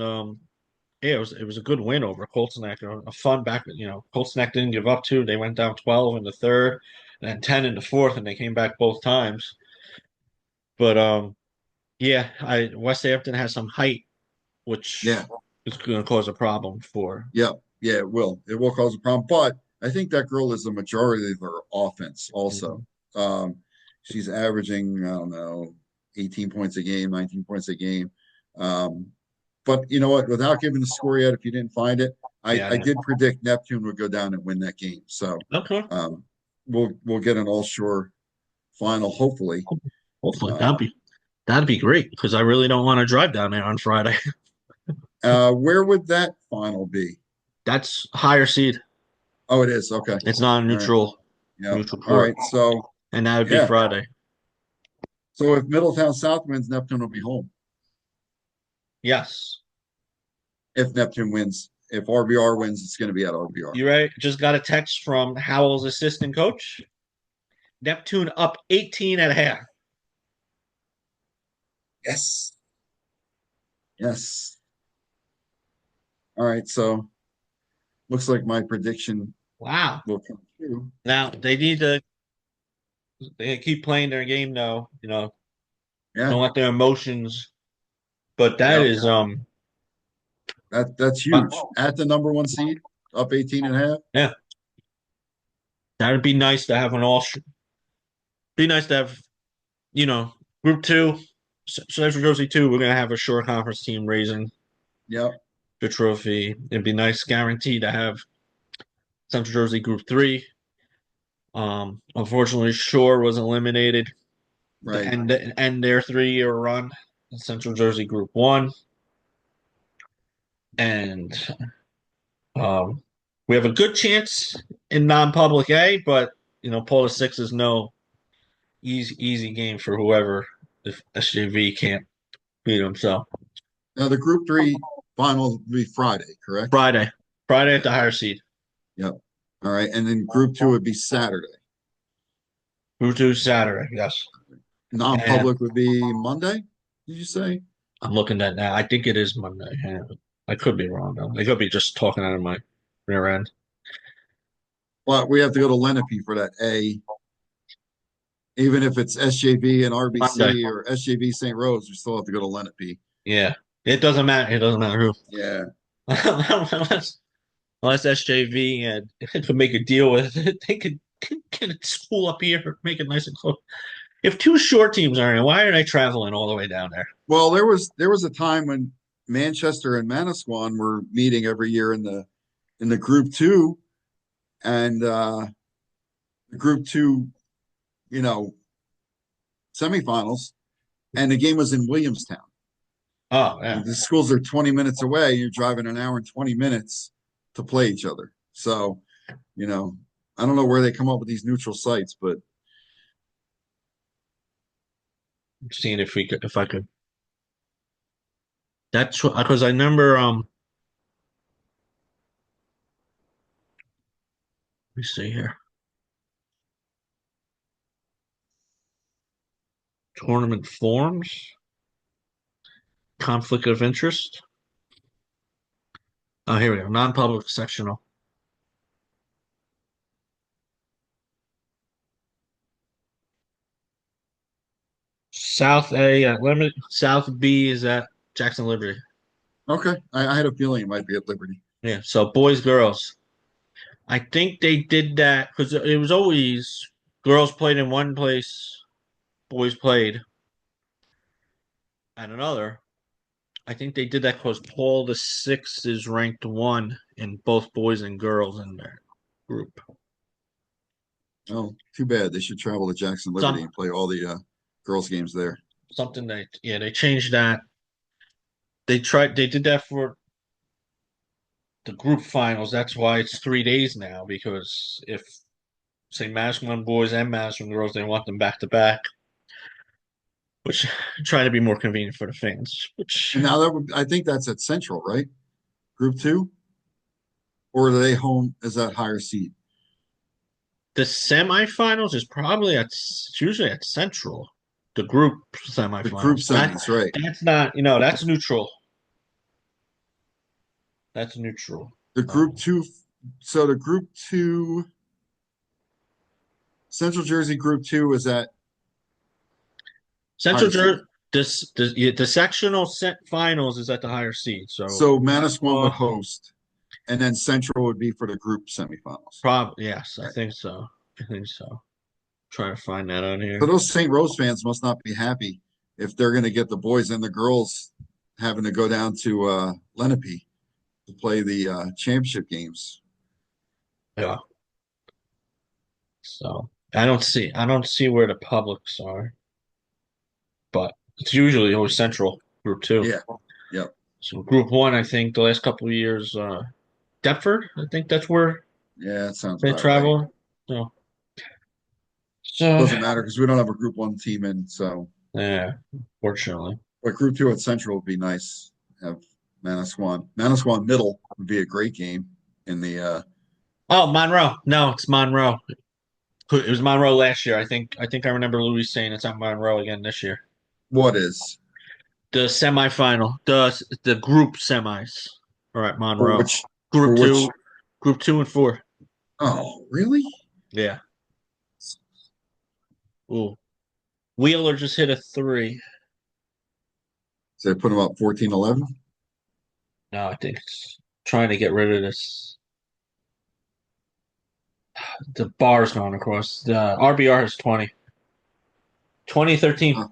yeah, it was a good win over Colts Neck. A fun back. Colts Neck didn't give up too. They went down 12 in the third, and then 10 in the fourth, and they came back both times. But yeah, I West Hampton has some height, which Yeah, is going to cause a problem for. yeah, yeah. It will. It will cause a problem. But I think that girl is the majority of her offense. Also, Mhm. um, she's averaging I don't know 18 points a game, 19 points a game. Um, but you know what? Without giving the score yet, if you didn't find it, Yeah, I did predict Neptune would go down and win that game. So okay. um, we'll get an all shore final, hopefully. Hopefully Uh, that'd be great because I really don't want to drive down there on Friday. where would that final be? That's higher seed. Oh, it is. Okay. It's not a All right. Yeah. neutral All court, right. So and that would be yeah. Friday. So if Middletown South wins, Neptune will be home. Yes. If Neptune wins, if RBR wins, it's going to be at RBR. You right? Just got a text from Howell's assistant coach. Neptune up 18 at half. Yes. Yes. All right. So looks like my prediction Wow. will come true. Now they keep playing their game though, Yeah. don't let their emotions, but that Yep. is That's huge. At the number one seed, up 18 and a half. yeah, that would be nice to have be nice to have, you know, group two, Central Jersey 2, we're gonna have a short conference team raising Yep. the trophy. It'd be nice guarantee to have Central Jersey group 3. Unfortunately, Shore was eliminated to Right. end their 3-year run in Central Jersey Group 1, and we have a good chance in non-public A, but Paul VI is no easy game for whoever if SJV can't beat them. So Now the group three final will be Friday, correct? Friday, Friday at the higher seed. Yep. All right. And then group two would be Saturday. Group 2 Saturday, yes. And Non-public would be Monday, did you say? I'm looking at that. I think it is Monday. Yeah. I could be wrong though. I could be just talking out of my rear end. But we have to go to Lenape for that A. Even if it's SJV and Monday. RBC or SJV St. Rose, we still have to go to Lenape. Yeah. It doesn't matter. It doesn't matter who. Yeah. Unless SJV and could make a deal with it, they could get a school up here, make it nice and close. If two short teams are in, why are they traveling all the way down there? Well, there was a time when Manchester and Manasquan were meeting every year in the group two, and the group two, you know, semifinals, and the game was in Williamstown. Oh yeah, The schools are 20 minutes away. You're driving an hour and 20 minutes to play each other. So, you know, I don't know where they come up with these neutral sites, but I'm seeing if I could. That's because I remember. Let me see here. Tournament forms, conflict of interest. Oh, here we go. Non-public sectional. South A at Limit. South B is at Jackson Liberty. okay. I had a feeling it might be at Liberty. Yeah. So boys, girls. I think they did that because it was always girls played in one place, boys played at another. I think they did that because Paul the Sixth is ranked one in both boys and girls in their group. Oh, too bad. They should travel to Jackson Liberty Some and play all the girls' games there. something they changed that. They did that for the group finals. That's why it's 3 days now, because if say Madison boys and Madison girls, they want them back to back, which try to be more convenient for the fans. Which And now I think that's at Central, right? Group two, or are they home as that higher seed? the semifinals is probably it's usually at Central, the group The group semifinals. semis, right? That's not that's neutral. That's neutral. The group Um, two. So the group two, Central Jersey group two is at Central higher seed. Jersey. The sectional set finals is at the higher seed. So So Manasquan would host, and then Central would be for the group semifinals. probably yes, I Right. think so. I think so. Trying to find that on So here. those St. Rose fans must not be happy if they're going to get the boys and the girls having to go down to Lenape to play the championship games. Yeah. So I don't see where the publics are, but it's usually always Central Group Two. Yeah. Yep. So Group One, I think the last couple of years, Deptford, I think that's where Yeah, that sounds they about right. travel. So Doesn't matter because we don't have a group one team in. So, yeah, fortunately. but group two at Central would be nice. Have Manasquan. Manasquan Middle would be a great game in the Oh, Monroe. No, it's Monroe. It was Monroe last year. I think I remember Louis saying it's at Monroe again this year. what is The semifinal, the group semis are at for Monroe. which for Group which two, group two and four. oh really? Yeah. Ooh. Wheeler just hit a three. So they put them up 14-11. No, I think it's trying to get rid of this. The bar's going across. The RBR has 20. 2013. Oh,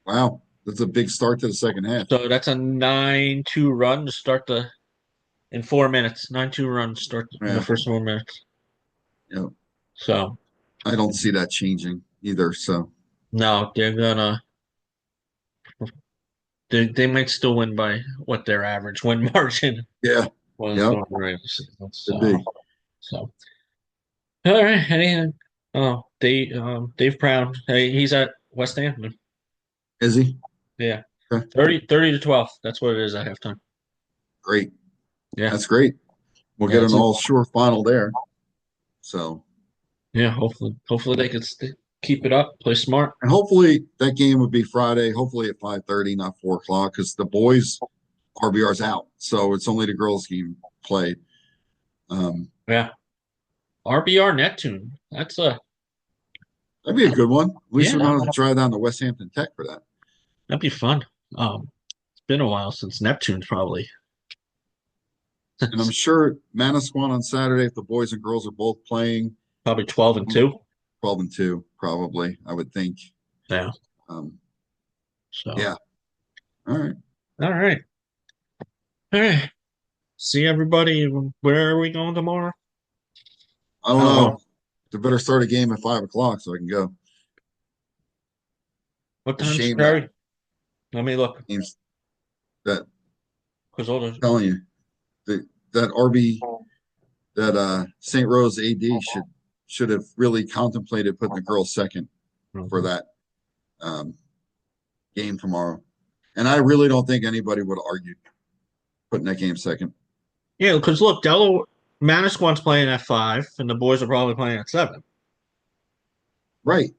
wow. That's a big start to the second half. So that's a 9-2 run to start in 4 minutes. 9-2 run to start in the Yeah. first 4 minutes. Yeah. So I don't see that changing either. So no, they might still win by what their average win margin yeah. was Yep. during the regular season. Could be. So all right, anything? Oh, Dave Brown. Hey, he's at West Hampton. Is he? Yeah. Okay. 30 to 12. That's what it is at halftime. Great. Yeah. That's great. We'll Yeah, get that's an it. all sure final there. So Yeah, hopefully they can keep it up, play smart. and hopefully that game would be Friday, hopefully at 5:30, not 4 o'clock, because the boys RBR's out. So it's only the girls game played. Um, Yeah. RBR Neptune. that'd be a good one. At least Yeah, we don't have to drive down to West Hampton Tech for that. that'd be fun. It's been a while since Neptune's probably. And I'm sure Manasquan on Saturday, if the boys and girls are both playing, Probably 12 and 2. 12-2, probably, I would think. Yeah. Um, So, yeah. All right. all right. All right. See everybody. Where are we going tomorrow? I don't I don't know. know. They better start a game at 5 o'clock so I can go. What It's a time's shame that Cherry? Let me look. games that Because all the. telling you that RB that St. Rose AD should have really contemplated putting the girls second for Mhm. that um, game tomorrow. And I really don't think anybody would argue putting that game second. Yeah, because look, Manasquan's playing at 5, and the boys are probably playing at 7. Right,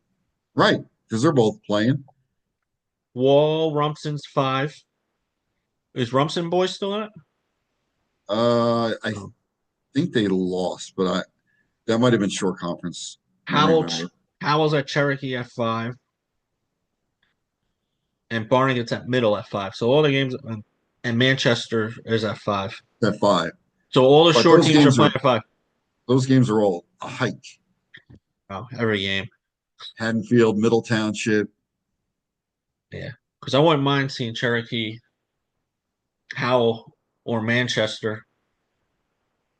right, because they're both playing. Wall, Rumson's 5. Is Rumson boys still in it? I Oh. think they lost, but that might have been short conference. I don't Howell, remember. Howell's at Cherokee at 5. And Barnegat's at middle at 5. So all the games, and Manchester is at 5. At 5, So all the but short teams are playing at 5. those games are all a hike. Oh, every game. Haddonfield, Middle Township. Yeah. Because I wouldn't mind seeing Cherokee Howell or Manchester.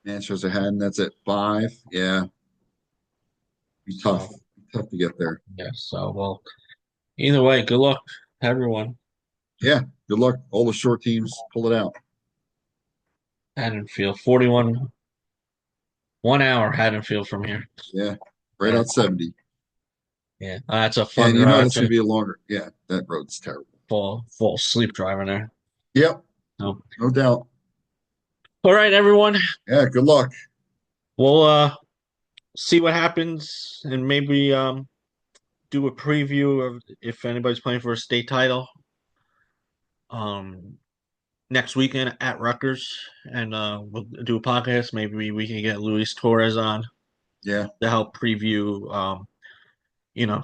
Manchester ahead, and that's at 5. Yeah, be tough. So Tough to get there. yeah, so well, either way, good luck to everyone. Yeah, good luck. All the short teams pull it out. Haddonfield, 41, 1 hour Haddonfield from here. Yeah, right Yeah, on 70. yeah. That's a fun And you know drive. that's That's going to a be a longer. Yeah, that road's terrible. full sleep driving there. Yep, So, no doubt. all right, everyone. Yeah, good luck. We'll see what happens and maybe do a preview of if anybody's playing for a state title um next weekend at Rutgers, and we'll do a podcast. Maybe we can get Luis Torres on Yeah, to help preview you know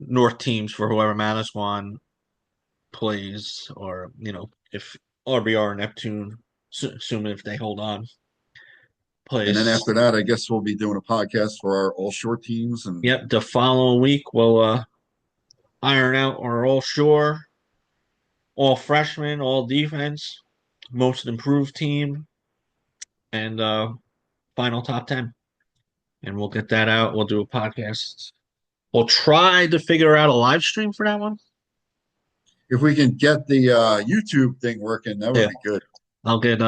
North teams for whoever Manasquan plays, or if RBR and Neptune, assuming if they hold on, and then plays. after that, I guess we'll be doing a podcast for our all short teams. And Yep, the following week we'll iron out our all shore, all freshmen, all defense, most improved team, and final top 10. And we'll get that out. We'll do a podcast. We'll try to figure out a live stream for that one. if we can get the YouTube thing working, that would Yeah, be good. I'll get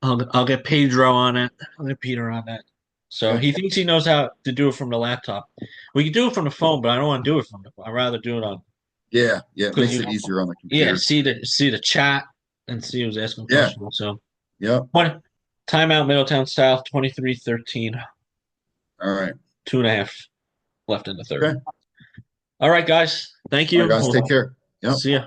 I'll get Pedro on it. I'll get Peter on that. So Yeah, he thinks he knows how to do it from the laptop. We can do it from the phone, but I don't want to do it from the. I'd rather do it on yeah, yeah. It because makes it easier on the yeah, computer. see the chat and see who's asking Yeah, questions. So yeah. one timeout Middletown South 23-13, All right. 2.5 left in the third. Okay. All right, guys. Thank All right, you. guys. Take We'll care. Yep. see ya.